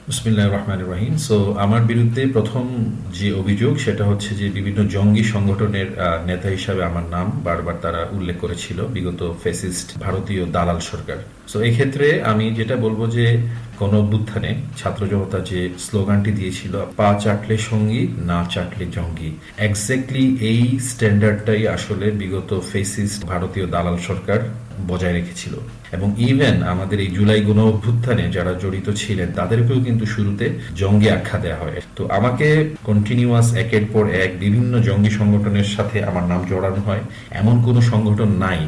বিসমিল্লাহির রহমানির রহিম। সো আমার বিরুদ্ধে প্রথম যে অভিযোগ সেটা হচ্ছে যে বিভিন্ন জঙ্গি সংগঠনের নেতা হিসাবে আমার নাম বারবার তারা উল্লেখ করেছিল বিগত ফ্যাসিস্ট ভারতীয় দালাল সরকার। সো এই ক্ষেত্রে আমি যেটা বলবো যে গণ অভ্যুত্থানে ছাত্র জনতা যে স্লোগানটি দিয়েছিল, পা চাটলে সঙ্গী না চাটলে জঙ্গি, এক্স্যাক্টলি এই স্ট্যান্ডার্ডটাই আসলে বিগত ফ্যাসিস্ট ভারতীয় দালাল সরকার বজায় রেখেছিল। এবং ইভেন আমাদের এই জুলাই গণ অভ্যুত্থানে যারা জড়িত ছিলেন তাদেরকেও কিন্তু শুরুতে জঙ্গি আখ্যা দেওয়া হয়। তো আমাকে কন্টিনিউয়াস একের পর এক বিভিন্ন জঙ্গি সংগঠনের সাথে আমার নাম জড়ানো হয়। এমন কোনো সংগঠন নাই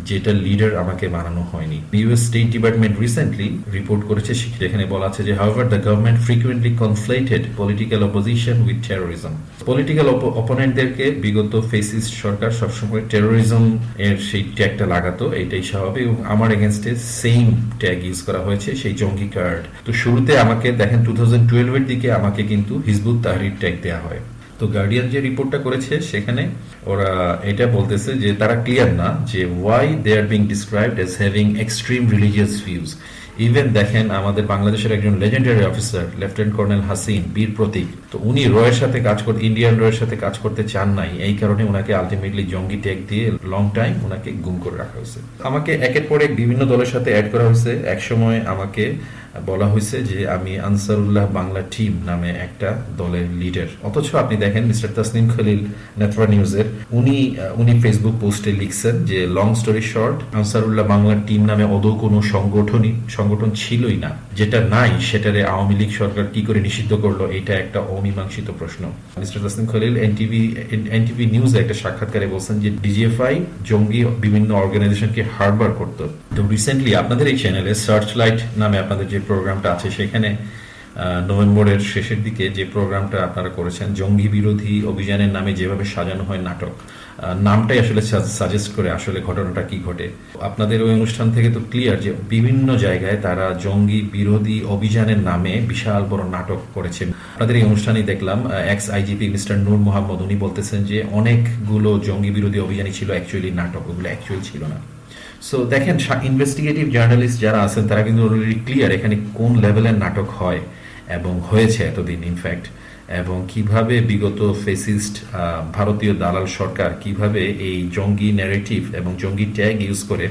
যেটা লিডার আমাকে বানানো হয়নি। US State Department recently report করেছে, যেখানে বলা আছে যে however the government frequently conflated political opposition with terrorism. Political অপোনেন্টদেরকে বিগত ফেসিস্ট সরকার সবসময় টেরোরিজম এর সেই ট্যাগটা লাগাতো, এটাই স্বাভাবিক। এবং আমার এগেনস্টে সেম ট্যাগ ইউজ করা হয়েছে, সেই জঙ্গি কার্ড। তো শুরুতে আমাকে দেখেন 2012 এর দিকে আমাকে কিন্তু হিজবুত তাহরির ট্যাগ দেওয়া হয়। তো গার্ডিয়ান যে রিপোর্টটা করেছে সেখানে ওরা এটা বলতেছে যে তারা ক্লিয়ার না যে why they are being described as having extreme religious views. Even দেখেন আমাদের বাংলাদেশের একজন legendary officer lieutenant colonel Hasin, Bir Protik, তো উনি রয়ের সাথে কাজ করতে, ইন্ডিয়ান রয়ের সাথে কাজ করতে চান নাই, এই কারণে ওনাকে আলটিমেটলি জঙ্গি ট্যাগ দিয়ে লং টাইম ওনাকে গুম করে রাখা হয়েছে। আমাকে একের পর এক বিভিন্ন দলের সাথে অ্যাড করা হয়েছে। একসময় আমাকে বলা হয়েছে যে আমি আনসারুল্লাহ বাংলা টিম নামে একটা দলের লিডার। অথচ আপনি দেখেন মিস্টার তাসনিম খলিল নেত্রা নিউজের উনি ফেসবুক পোস্টে লিখছেন যে long story short, Ansarullah Bangla team নামে অদৌ কোনো সংগঠন ছিলই না। যেটা নাই সেটারে আওয়ামী লীগ সরকার কি করে নিষিদ্ধ করলো, এটা একটা অমীমাংসিত প্রশ্ন। মিস্টার তাসনিম খলিল এনটিভি নিউজে একটা সাক্ষাৎকারে বলছেন যে ডিজিএফআই জঙ্গি বিভিন্ন অর্গানাইজেশনকে হারবার করতো। তো রিসেন্টলি আপনাদের এই চ্যানেলে সার্চ লাইট নামে আপনাদের যে প্রোগ্রামটা আছে সেখানে নভেম্বরের শেষের দিকে যে প্রোগ্রামটা আপনারা করেছেন, জঙ্গি বিরোধী অভিযানের নামে যেভাবে সাজানো হয় নাটক, নামটাই আসলে সাজেস্ট করে আসলে ঘটনাটা কি ঘটে। আপনাদের ওই অনুষ্ঠান থেকে তো ক্লিয়ার যে বিভিন্ন জায়গায় তারা জঙ্গি বিরোধী অভিযানের নামে বিশাল বড় নাটক করেছে। আপনাদের এই অনুষ্ঠানে দেখলাম এক্স আইজিপি মিস্টার নূর মোহাম্মদ, উনি বলতেছেন যে অনেকগুলো জঙ্গি বিরোধী অভিযানই ছিল অ্যাকচুয়ালি নাটক, ওগুলো অ্যাকচুয়াল ছিল না। সো দেখেন ইনভেস্টিগেটিভ জার্নালিস্ট যারা আছেন তারা কিন্তু অলরেডি ক্লিয়ার এখানে কোন লেভেলের নাটক হয় এবং হয়েছে এতদিন ইনফ্যাক্ট, এবং কিভাবে বিগত ফেসিস্ট ভারতীয় দালাল সরকার কিভাবে এই জঙ্গি ন্যারেটিভ এবং জঙ্গি ট্যাগ ইউজ করে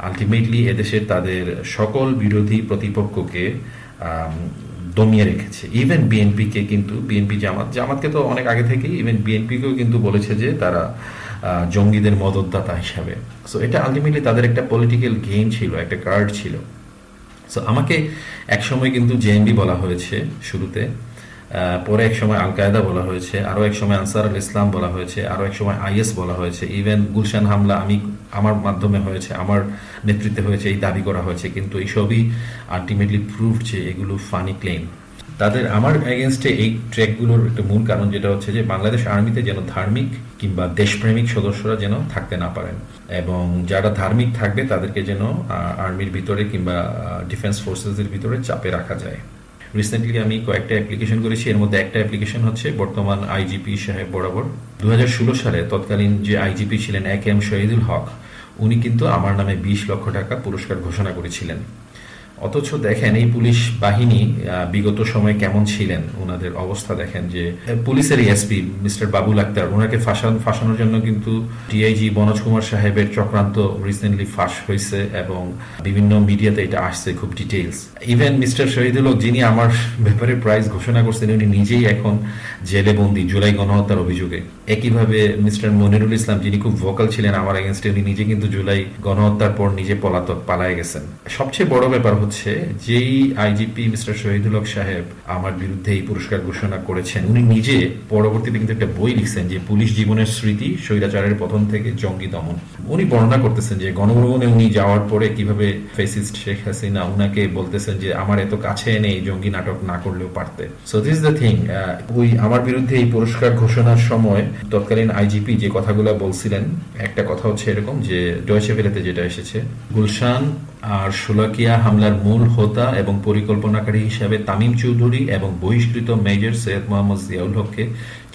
আলটিমেটলি এদেশে তাদের সকল বিরোধী প্রতিপক্ষকে দমিয়ে রেখেছে। ইভেন বিএনপিকে কিন্তু, বিএনপি জামাতকে তো অনেক আগে থেকেই, ইভেন বিএনপিকেও কিন্তু বলেছে যে তারা জঙ্গিদের মদতদাতা হিসাবে। সো এটা আলটিমেটলি তাদের একটা পলিটিক্যাল গেম ছিল, একটা কার্ড ছিল। সো আমাকে একসময় কিন্তু জেএমবি বলা হয়েছে শুরুতে, পরে এক সময় আল কায়দা বলা হয়েছে, আরো এক সময় আনসার আল ইসলাম বলা হয়েছে, আরো এক সময় আইএস বলা হয়েছে। ইভেন গুলশান হামলা আমার মাধ্যমে হয়েছে, আমার নেতৃত্বে হয়েছে, এই দাবি করা হয়েছে। কিন্তু এই সবই আলটিমেটলি প্রুভড যে এগুলো ফানি ক্লেম। তাদের আমার এগেনস্টে এই ট্র্যাকগুলোর একটা মূল কারণ যেটা হচ্ছে যে বাংলাদেশ আর্মিতে যেন ধার্মিক কিংবা দেশপ্রেমিক সদস্যরা যেন থাকতে না পারেন, এবং যারা ধার্মিক থাকবে তাদেরকে যেন আর্মির ভিতরে কিংবা ডিফেন্স ফোর্সেসের ভিতরে চাপে রাখা যায়। রিসেন্টলি আমি কয়েকটা অ্যাপ্লিকেশন করেছি, এর মধ্যে একটা অ্যাপ্লিকেশন হচ্ছে বর্তমান আইজিপি সাহেব বরাবর 2016 সালে তৎকালীন যে আইজিপি ছিলেন এ কে এম শহীদুল হক, উনি কিন্তু আমার নামে 20 লক্ষ টাকা পুরস্কার ঘোষণা করেছিলেন। অথচ দেখেন এই পুলিশ বাহিনী বিগত সময়ে কেমন ছিলেন, ওনাদের অবস্থা দেখেন যে পুলিশের এসপি মিস্টার বাবুল আক্তার, ওনাকে ফাঁসানোর জন্য কিন্তু ডিআইজি মনোজ কুমার সাহেবের চক্রান্ত রিসেন্টলি ফাঁস হয়েছে এবং বিভিন্ন মিডিয়াতে এটা আসছে খুব ডিটেইলস। ইভেন মিস্টার শহীদুল হক, যিনি আমার ব্যাপারে প্রাইজ ঘোষণা করছেন, উনি নিজেই এখন জেলে বন্দী জুলাই গণহত্যার অভিযোগে। একইভাবে মিস্টার মনিরুল ইসলাম, যিনি খুব ভোকাল ছিলেন আমার এগেনস্টে, উনি নিজে কিন্তু জুলাই গণহত্যার পর নিজে পালায়ে গেছেন। সবচেয়ে বড় ব্যাপার হচ্ছে যেই আইজিপি মিস্টার শহীদুল হক সাহেব আমার বিরুদ্ধে এই পুরস্কার ঘোষণা করেছেন, উনি নিজে পরবর্তীতে কিন্তু একটা বই লিখছেন যে পুলিশ জীবনের স্মৃতি, স্বৈরাচারের পতন থেকে জঙ্গি দমন। উনি বর্ণনা করতেছেন যে গণভবনে উনি যাওয়ার পরে কিভাবে ফেসিস্ট শেখ হাসিনা উনাকে বলতেছেন যে আমার এত কাছে এনে এই জঙ্গি নাটক না করলেও পারতে। সো দিস দ্য থিং, ওই আমার বিরুদ্ধে এই পুরস্কার ঘোষণার সময় তৎকালীন আইজিপি যে কথাগুলো বলছিলেন, একটা কথা হচ্ছে এরকম যে ডয়েচে ভেলেতে যেটা এসেছে, গুলশান আর শোলাকিয়া হামলার মূল হোতা এবং পরিকল্পনাকারী হিসাবে তামিম চৌধুরী এবং বহিষ্কৃত মেজর সৈয়দ মোহাম্মদ জিয়াউল হককে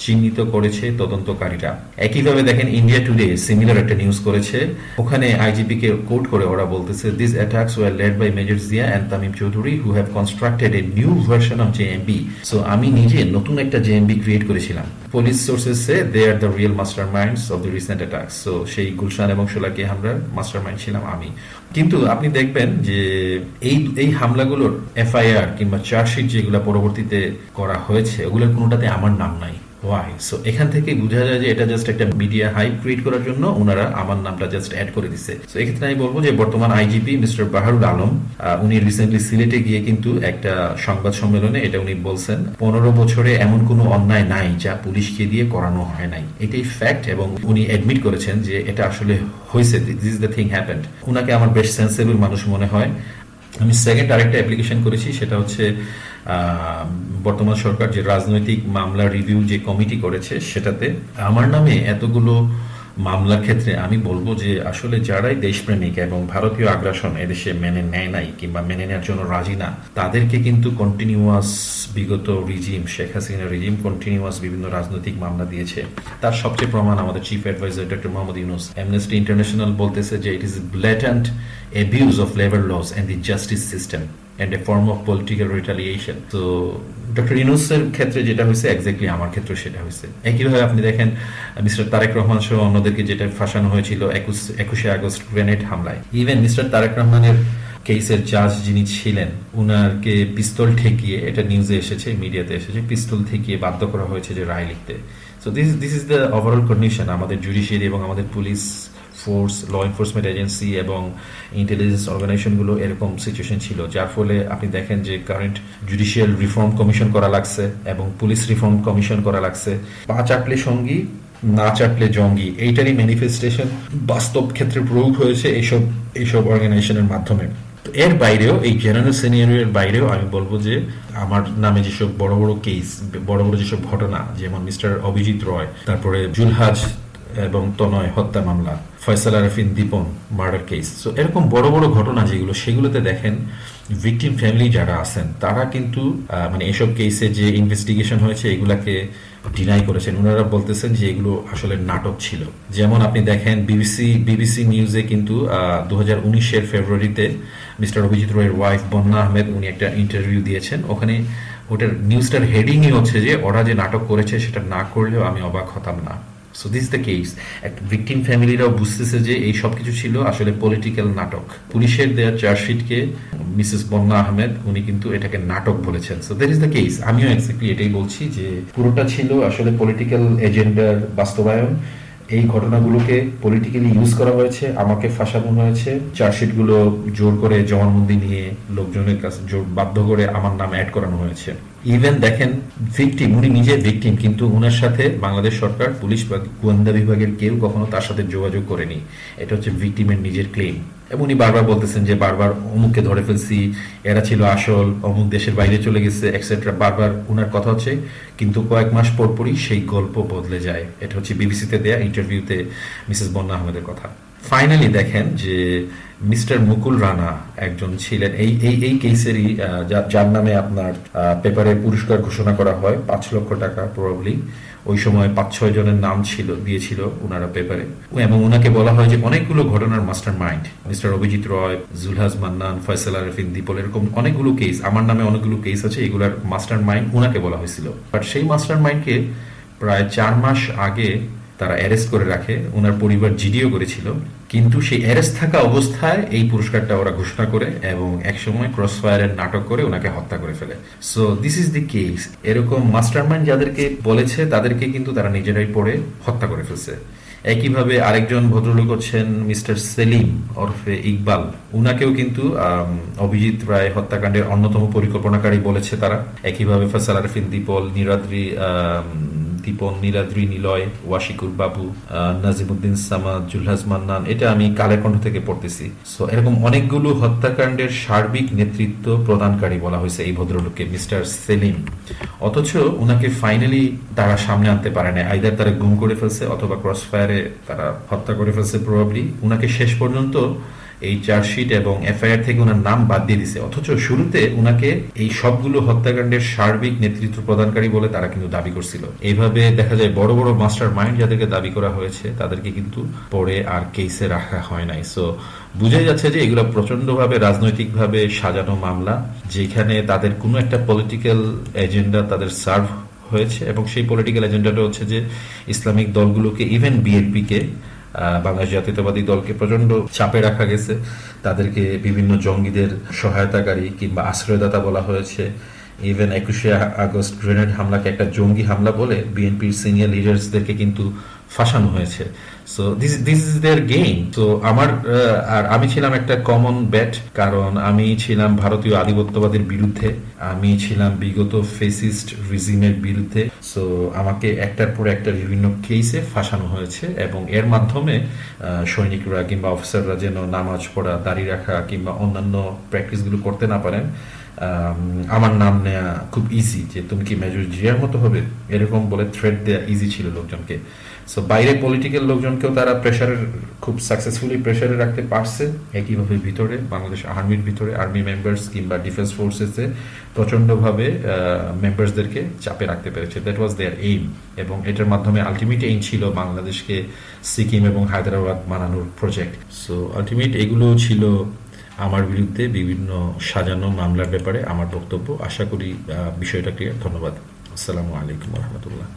চিহ্নিত করেছে তদন্তকারীরা। একইভাবে দেখেন ইন্ডিয়া টুডে সিমিলার একটা নিউজ করেছে, ওখানে আইজিপি কে কোট করে ওরা বলতেছে, this attacks were led by major Zia and Tamim Chowdhury who have constructed a new version of JMB. So আমি নিজে নতুন একটা জেএমবি ক্রিয়েট করেছিলাম। Police sources say they are the real master minds of the recent attacks. So সেই গুলশান এবং শোলাকিয়া হামলার master mind ছিলাম আমি। কিন্তু আপনি দেখবেন যে এই হামলাগুলোর এফআইআর কিংবা চার্জশিট যেগুলো পরবর্তীতে করা হয়েছে ওগুলোর কোনোটাতে আমার নাম নাই। ওয়াই? সো এখান থেকে বোঝা যায় যে এটা জাস্ট একটা মিডিয়া হাইপ ক্রিয়েট করার জন্য ওনারা আমার নামটা জাস্ট অ্যাড করে দিছে। সো এক্ষেত্রে আমি বলবো যে বর্তমান আইজিপি মিস্টার বাহারুল আলম উনি রিসেন্টলি সিলেটে গিয়ে কিন্তু একটা সংবাদ সম্মেলনে এটা উনি বলছেন, 15 বছরে এমন কোনো অন্যায় নাই যা পুলিশকে দিয়ে করানো হয় নাই। এটাই ফ্যাক্ট এবং উনি অ্যাডমিট করেছেন যে এটা আসলে হয়েছে, this is the thing happened. উনাকে আমার বেশ সেন্সেবল মানুষ মনে হয়। আমি সেকেন্ড আরেকটা অ্যাপ্লিকেশন করেছি, সেটা হচ্ছে বর্তমান সরকার যে রাজনৈতিক মামলা রিভিউ যে কমিটি করেছে সেটাতে আমার নামে এতগুলো মামলার ক্ষেত্রে আমি বলবো যে আসলে যারাই দেশপ্রেমিক এবং ভারতীয় আগ্রাসন এদেশে মেনে নেয় নাই কিংবা মেনে নেওয়ার জন্য রাজি না, তাদেরকে কিন্তু কন্টিনিউয়াস বিগত regime Sheikh Hasina regime continuous বিভিন্ন রাজনৈতিক মামলা দিয়েছে। তার সবচেয়ে প্রমাণ আমাদের chief adviser doctor Mohammad Yunus. Amnesty International বলতেছে যে it is blatant abuse of labour laws and the justice system and a form of political retaliation. তো ডক্টর ইউনূসের ক্ষেত্রে যেটা হয়েছে এক্স্যাক্টলি আমার ক্ষেত্রে সেটা হয়েছে। একইভাবে আপনি দেখেন মিস্টার তারেক রহমান সহ অন্যদেরকে যেটা ফাঁসানো হয়েছিল 21শে আগস্ট গ্রেনেড হামলায়। ইভেন মিস্টার তারেক রহমানের কেসের জাজ যিনি ছিলেন উনারকে পিস্তল ঠেকিয়ে, এটা নিউজে এসেছে, মিডিয়াতে এসেছে, পিস্তল ঠেকিয়ে বাধ্য করা হয়েছে যে রায় লিখতে। So this is the overall condition. আমাদের জুডিশিয়ারি এবং আমাদের police force, law enforcement agency এবং ইন্টেলিজেন্স অর্গানাইজেশনগুলো এরকম সিচুয়েশন ছিল, যার ফলে আপনি দেখেন যে কারেন্ট জুডিশিয়াল রিফর্ম কমিশন করা লাগছে এবং পুলিশ রিফর্ম কমিশন করা লাগছে। পা চাটলে সঙ্গী, না চাটলে জঙ্গি, এইটারই ম্যানিফেস্টেশন বাস্তব ক্ষেত্রে প্রয়োগ হয়েছে এইসব অর্গানাইজেশনের মাধ্যমে। এর বাইরেও, এই জেনারেল সিনারিওর বাইরেও আমি বলবো যে আমার নামে যেসব বড় বড় কেস, বড় বড় যেসব ঘটনা, যেমন মিস্টার অভিজিৎ রয়, তারপরে জুলহাজ এবং তনয় হত্যা মামলা, ফয়সাল আরেফিন দীপন মার্ডার কেস, সো এরকম বড় বড় ঘটনা যেগুলো, সেগুলোতে দেখেন ভিকটিম ফ্যামিলি যারা আছেন তারা কিন্তু মানে এসব কেসে যে ইনভেস্টিগেশন হয়েছে এগুলাকে ডিনাই করেছেন। ওনারা বলতেছেন যে এগুলো আসলে নাটক ছিল। যেমন আপনি দেখেন বিবিসি নিউজে কিন্তু 2019-এর ফেব্রুয়ারিতে মিস্টার অভিজিৎ রয়ের ওয়াইফ বন্যা আহমেদ উনি একটা ইন্টারভিউ দিয়েছেন। ওখানে ওটার নিউজটার হেডিংই হচ্ছে যে ওরা যে নাটক করেছে সেটা না করলেও আমি অবাক হতাম না। So this the case. Victim ফ্যামিলিরাও বুঝতেছে যে এই সবকিছু ছিল আসলে পলিটিক্যাল নাটক। পুলিশের দেওয়া চার্জশিটকে মিসেস বন্যা আহমেদ উনি কিন্তু এটাকে নাটক বলেছেন। So that is the case. আমিও এক্স্যাক্টলি এটাই বলছি যে পুরোটা ছিল আসলে পলিটিক্যাল এজেন্ডার বাস্তবায়ন। এই ঘটনাগুলোকে পলিটিক্যালি ইউজ করা হয়েছে, আমাকে ফাঁসানো হয়েছে, চার্জশিটগুলো জোর করে জবানবন্দি নিয়ে লোকজনের কাছে জোর বাধ্য করে আমার নাম অ্যাড করানো হয়েছে। ইভেন দেখেন ভিকটিম, উনি নিজে ভিকটিম, কিন্তু ওনার সাথে বাংলাদেশ সরকার, পুলিশ বা গোয়েন্দা বিভাগের কেউ কখনো তার সাথে যোগাযোগ করেনি। এটা হচ্ছে ভিকটিমের নিজের ক্লেম। এবং উনি বারবার বলতেছেন যে বারবার অমুককে ধরে ফেলছি, এরা ছিল আসল, অমুক দেশের বাইরে চলে গেছে এক্সেট্রা, বারবার উনার কথা হচ্ছে। কিন্তু কয়েক মাস পরপরই সেই গল্প বদলে যায়। এটা হচ্ছে বিবিসিতে দেয়া ইন্টারভিউতে মিসেস বন্যা আহমেদের কথা। ফাইনালি দেখেন যে মিস্টার মুকুল রানা একজন ছিলেন এই কেসেরই, যার নামে আপনার পেপারে পুরস্কার ঘোষণা করা হয় 5 লক্ষ টাকা প্রবাবলি। ওই সময় 5-6 জনের নাম দিয়েছিল ওনারা পেপারে, এবং ওনাকে বলা হয় যে অনেকগুলো ঘটনার মাস্টার মাইন্ড। মিস্টার অভিজিৎ রয়, জুলহাজ মান্নান, ফয়সাল আরেফিন দীপল, এরকম অনেকগুলো কেস, আমার নামে অনেকগুলো কেস আছে, এগুলার মাস্টার মাইন্ড ওনাকে বলা হয়েছিল। বাট সেই মাস্টার মাইন্ডকে প্রায় 4 মাস আগে তারা অ্যারেস্ট করে রাখে। ওনার পরিবার জিডিও করেছিল, কিন্তু সেই অ্যারেস্ট থাকা অবস্থায় এই পুরস্কারটা ওরা ঘোষণা করে এবং একসময় ক্রস ফায়ারের নাটক করে ওনাকে হত্যা করে ফেলে। So this is the case. এরকম মাস্টারমাইন্ড যাদেরকে বলেছে তাদেরকে কিন্তু তারা নিজেরাই পড়ে হত্যা করে ফেলছে। একইভাবে আরেকজন ভদ্রলোক হচ্ছেন মিস্টার সেলিম ওরফে ইকবাল, উনাকেও কিন্তু অভিজিৎ রায় হত্যাকাণ্ডের অন্যতম পরিকল্পনাকারী বলেছে তারা। একইভাবে ফয়সাল আরেফিন দীপল, নীলাদ্রি নিলয়, ওয়াশিকুর বাবু, নাজিমুদ্দিন সামাদ, জুলহাজ মান্নান, এটা আমি কালের কণ্ঠ থেকে পড়তেছি। সো এরকম অনেকগুলো হত্যাকাণ্ডের সার্বিক নেতৃত্ব প্রদানকারী বলা হয়েছে এই ভদ্রলোককে, মিস্টার সেলিম। অথচ উনাকে ফাইনালি তারা সামনে আনতে পারে না, আইদার তারা গুম করে ফেলছে অথবা ক্রস ফায়ারে তারা হত্যা করে ফেলছে প্রবাবলি। উনাকে শেষ পর্যন্ত এই চার্জশিট এবং এফআইআর থেকে ওনার নাম বাদ দিয়ে দিছে, অথচ শুরুতে ওনাকে এই সবগুলো হত্যাকাণ্ডের সার্বিক নেতৃত্ব প্রদানকারী বলে তারা কিন্তু দাবি করছিল। এইভাবে দেখা যায় বড় বড় মাস্টার মাইন্ড যাদেরকে দাবি করা হয়েছে তাদেরকে কিন্তু পরে আর কেসে রাখা হয় নাই। সো বুঝে যাচ্ছে যে এগুলো প্রচন্ডভাবে রাজনৈতিকভাবে সাজানো মামলা, যেখানে তাদের কোনো একটা পলিটিক্যাল এজেন্ডা তাদের সার্ভ হয়েছে, এবং সেই পলিটিক্যাল এজেন্ডাটা হচ্ছে যে ইসলামিক দলগুলোকে, ইভেন বিএনপি কে, বাংলাদেশ জাতীয়তাবাদী দলকে প্রচন্ড চাপে রাখা গেছে। তাদেরকে বিভিন্ন জঙ্গিদের সহায়তাকারী কিংবা আশ্রয়দাতা বলা হয়েছে। ইভেন 21শে আগস্ট গ্রেনেড হামলাকে একটা জঙ্গি হামলা বলে বিএনপির সিনিয়র লিডার্সদেরকে কিন্তু ফাঁসানো হয়েছে। So this is their game. তো আমি ছিলাম একটা কমন ব্যাট, কারণ আমি ছিলাম ভারতীয় আধিপত্যবাদের বিরুদ্ধে, আমি ছিলাম বিগত ফেসিস্ট রিজিমের বিরুদ্ধে। সো আমাকে একটার পর একটা বিভিন্ন কেসে ফাঁসানো হয়েছে, এবং এর মাধ্যমে সৈনিকরা কিংবা অফিসাররা যেন নামাজ পড়া, দাড়ি রাখা কিংবা অন্যান্য প্র্যাকটিসগুলো করতে না পারেন। আমার নাম নেয়া খুব ইজি, যে তুমি কি মেজর জিয়ার মতো হবে, এরকম বলে থ্রেট দেয়া ইজি ছিল লোকজনকে। সো বাইরে পলিটিক্যাল লোকজনকেও তারা খুব সাকসেসফুলি প্রেসারে রাখতে পারছে। একইভাবে ভিতরে বাংলাদেশ আর্মির ভিতরে আর্মি মেম্বার্স কিংবা ডিফেন্স ফোর্সেসে প্রচন্ডভাবে মেম্বার্সদেরকে চাপে রাখতে পেরেছে। দ্যাট ওয়াজ দেয়ার এইম, এবং এটার মাধ্যমে আলটিমেট এইম ছিল বাংলাদেশকে সিকিম এবং হায়দ্রাবাদ বানানোর প্রজেক্ট। সো আলটিমেট এগুলো ছিল আমার বিরুদ্ধে বিভিন্ন সাজানো মামলার ব্যাপারে আমার বক্তব্য। আশা করি বিষয়টা ক্লিয়ার। ধন্যবাদ। আসসালামু আলাইকুম রহমতুল্লাহ।